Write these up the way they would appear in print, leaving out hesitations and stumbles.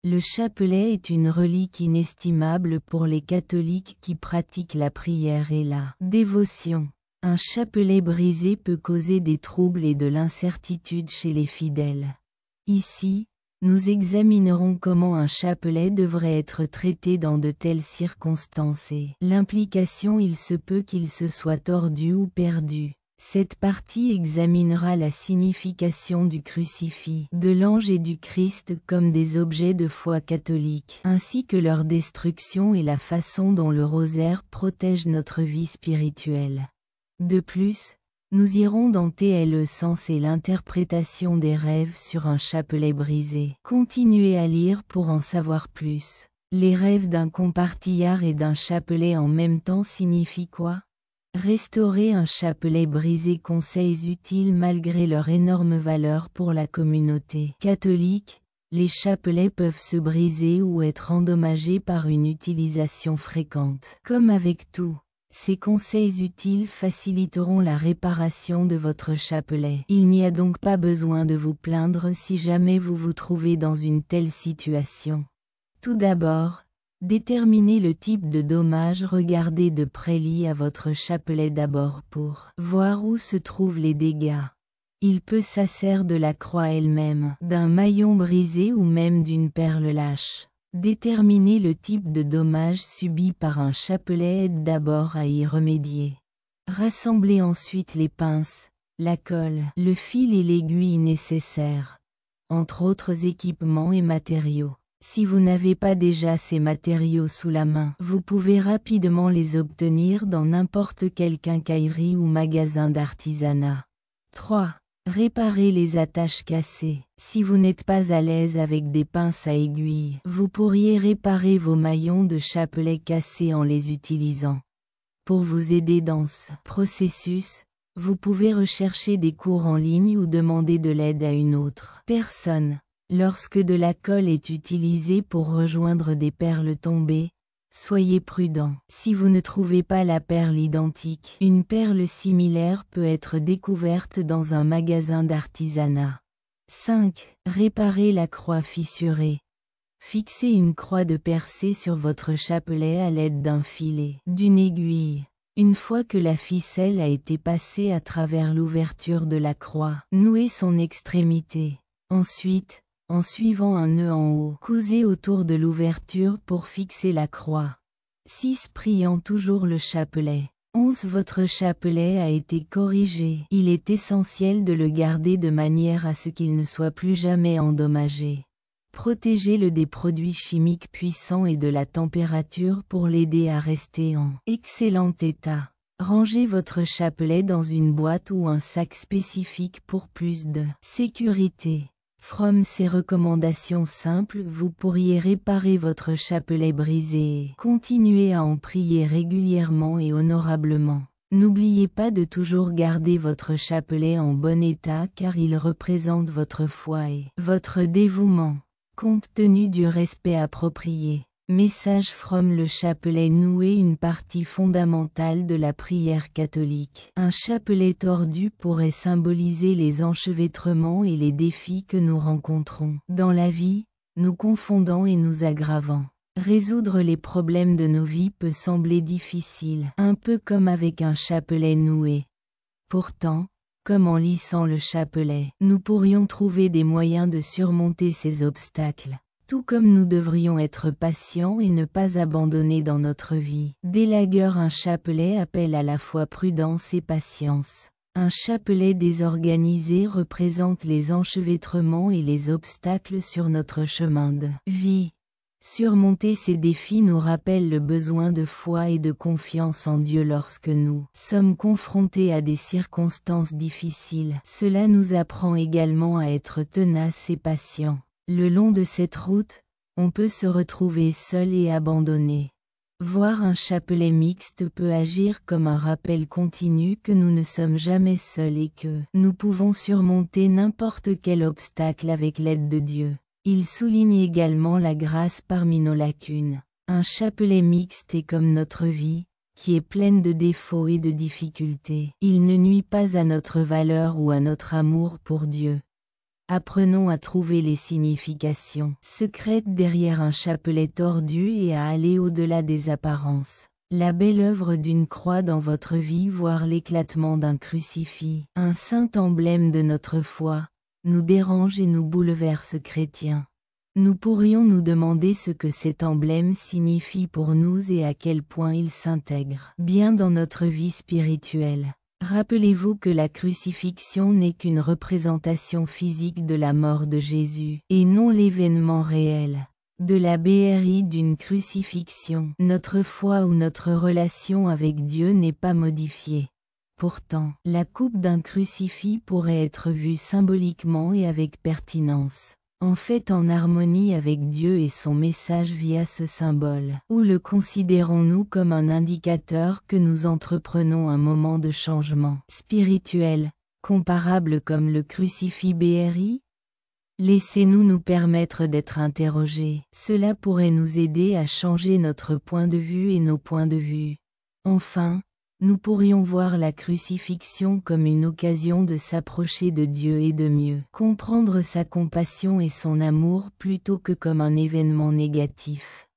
Le chapelet est une relique inestimable pour les catholiques qui pratiquent la prière et la dévotion. Un chapelet brisé peut causer des troubles et de l'incertitude chez les fidèles. Ici, nous examinerons comment un chapelet devrait être traité dans de telles circonstances et l'implication il se peut qu'il se soit tordu ou perdu. Cette partie examinera la signification du crucifix, de l'ange et du Christ comme des objets de foi catholique, ainsi que leur destruction et la façon dont le rosaire protège notre vie spirituelle. De plus, nous irons dans le sens et l'interprétation des rêves sur un chapelet brisé. Continuez à lire pour en savoir plus. Les rêves d'un compartillard et d'un chapelet en même temps signifient quoi? Restaurer un chapelet brisé. Conseils utiles malgré leur énorme valeur pour la communauté catholique. Les chapelets peuvent se briser ou être endommagés par une utilisation fréquente. Comme avec tout, ces conseils utiles faciliteront la réparation de votre chapelet. Il n'y a donc pas besoin de vous plaindre si jamais vous vous trouvez dans une telle situation. Tout d'abord, déterminez le type de dommage. Regardez de près à votre chapelet d'abord pour voir où se trouvent les dégâts. Il peut s'agir de la croix elle-même, d'un maillon brisé ou même d'une perle lâche. Déterminer le type de dommage subi par un chapelet aide d'abord à y remédier. Rassemblez ensuite les pinces, la colle, le fil et l'aiguille nécessaires, entre autres équipements et matériaux. Si vous n'avez pas déjà ces matériaux sous la main, vous pouvez rapidement les obtenir dans n'importe quelle quincaillerie ou magasin d'artisanat. 3. Réparer les attaches cassées. Si vous n'êtes pas à l'aise avec des pinces à aiguille, vous pourriez réparer vos maillons de chapelet cassés en les utilisant. Pour vous aider dans ce processus, vous pouvez rechercher des cours en ligne ou demander de l'aide à une autre personne. Lorsque de la colle est utilisée pour rejoindre des perles tombées, soyez prudent. Si vous ne trouvez pas la perle identique, une perle similaire peut être découverte dans un magasin d'artisanat. 5. Réparer la croix fissurée. Fixez une croix de percée sur votre chapelet à l'aide d'un filet, d'une aiguille. Une fois que la ficelle a été passée à travers l'ouverture de la croix, nouez son extrémité. Ensuite, en suivant un nœud en haut, cousez autour de l'ouverture pour fixer la croix. 6. Priant toujours le chapelet. 11. Votre chapelet a été corrigé. Il est essentiel de le garder de manière à ce qu'il ne soit plus jamais endommagé. Protégez-le des produits chimiques puissants et de la température pour l'aider à rester en excellent état. Rangez votre chapelet dans une boîte ou un sac spécifique pour plus de sécurité. From ces recommandations simples, vous pourriez réparer votre chapelet brisé et continuer à en prier régulièrement et honorablement. N'oubliez pas de toujours garder votre chapelet en bon état car il représente votre foi et votre dévouement. Compte tenu du respect approprié. Message from le chapelet noué, une partie fondamentale de la prière catholique. Un chapelet tordu pourrait symboliser les enchevêtrements et les défis que nous rencontrons dans la vie, nous confondant et nous aggravant. Résoudre les problèmes de nos vies peut sembler difficile, un peu comme avec un chapelet noué. Pourtant, comme en lissant le chapelet, nous pourrions trouver des moyens de surmonter ces obstacles. Tout comme nous devrions être patients et ne pas abandonner dans notre vie. D'élagueur, un chapelet appelle à la fois prudence et patience. Un chapelet désorganisé représente les enchevêtrements et les obstacles sur notre chemin de vie. Surmonter ces défis nous rappelle le besoin de foi et de confiance en Dieu lorsque nous sommes confrontés à des circonstances difficiles. Cela nous apprend également à être tenaces et patients. Le long de cette route, on peut se retrouver seul et abandonné. Voir un chapelet mixte peut agir comme un rappel continu que nous ne sommes jamais seuls et que nous pouvons surmonter n'importe quel obstacle avec l'aide de Dieu. Il souligne également la grâce parmi nos lacunes. Un chapelet mixte est comme notre vie, qui est pleine de défauts et de difficultés. Il ne nuit pas à notre valeur ou à notre amour pour Dieu. Apprenons à trouver les significations secrètes derrière un chapelet tordu et à aller au-delà des apparences. La belle œuvre d'une croix dans votre vie, voire l'éclatement d'un crucifix, un saint emblème de notre foi, nous dérange et nous bouleverse chrétiens. Nous pourrions nous demander ce que cet emblème signifie pour nous et à quel point il s'intègre bien dans notre vie spirituelle. Rappelez-vous que la crucifixion n'est qu'une représentation physique de la mort de Jésus, et non l'événement réel de la BRI d'une crucifixion. Notre foi ou notre relation avec Dieu n'est pas modifiée. Pourtant, la coupe d'un crucifix pourrait être vue symboliquement et avec pertinence, en fait en harmonie avec Dieu et son message via ce symbole. Ou le considérons-nous comme un indicateur que nous entreprenons un moment de changement spirituel, comparable comme le crucifix BRI? Laissez-nous nous permettre d'être interrogés. Cela pourrait nous aider à changer notre point de vue et nos points de vue. Enfin, nous pourrions voir la crucifixion comme une occasion de s'approcher de Dieu et de mieux comprendre sa compassion et son amour plutôt que comme un événement négatif.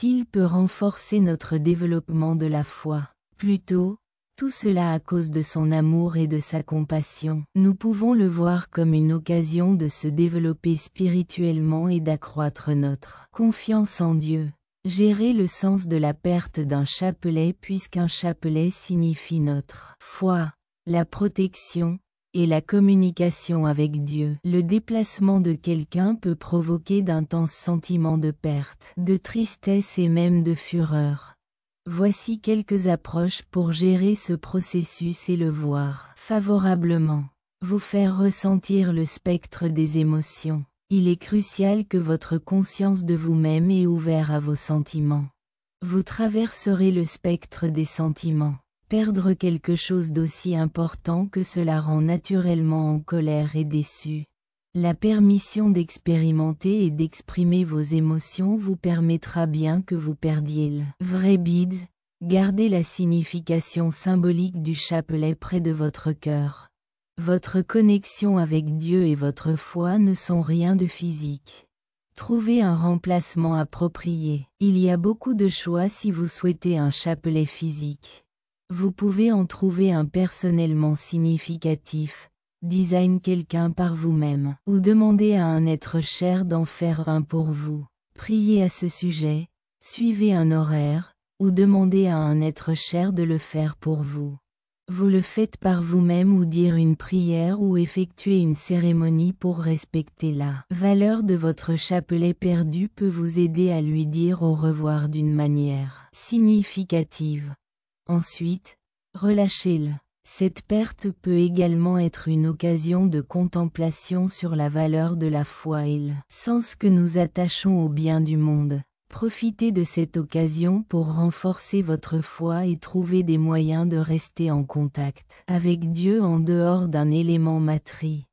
Il peut renforcer notre développement de la foi. Plutôt, tout cela à cause de son amour et de sa compassion. Nous pouvons le voir comme une occasion de se développer spirituellement et d'accroître notre confiance en Dieu. Gérer le sens de la perte d'un chapelet, puisqu'un chapelet signifie notre foi, la protection et la communication avec Dieu. Le déplacement de quelqu'un peut provoquer d'intenses sentiments de perte, de tristesse et même de fureur. Voici quelques approches pour gérer ce processus et le voir favorablement. Vous faire ressentir le spectre des émotions. Il est crucial que votre conscience de vous-même est ouverte à vos sentiments. Vous traverserez le spectre des sentiments. Perdre quelque chose d'aussi important que cela rend naturellement en colère et déçu. La permission d'expérimenter et d'exprimer vos émotions vous permettra bien que vous perdiez le vrai bide. Gardez la signification symbolique du chapelet près de votre cœur. Votre connexion avec Dieu et votre foi ne sont rien de physique. Trouvez un remplacement approprié. Il y a beaucoup de choix si vous souhaitez un chapelet physique. Vous pouvez en trouver un personnellement significatif. Design quelqu'un par vous-même, ou demandez à un être cher d'en faire un pour vous. Priez à ce sujet, suivez un horaire, ou demandez à un être cher de le faire pour vous. Vous le faites par vous-même ou dire une prière ou effectuer une cérémonie pour respecter la valeur de votre chapelet perdu peut vous aider à lui dire au revoir d'une manière significative. Ensuite, relâchez-le. Cette perte peut également être une occasion de contemplation sur la valeur de la foi et le sens que nous attachons au bien du monde. Profitez de cette occasion pour renforcer votre foi et trouver des moyens de rester en contact avec Dieu en dehors d'un élément matériel.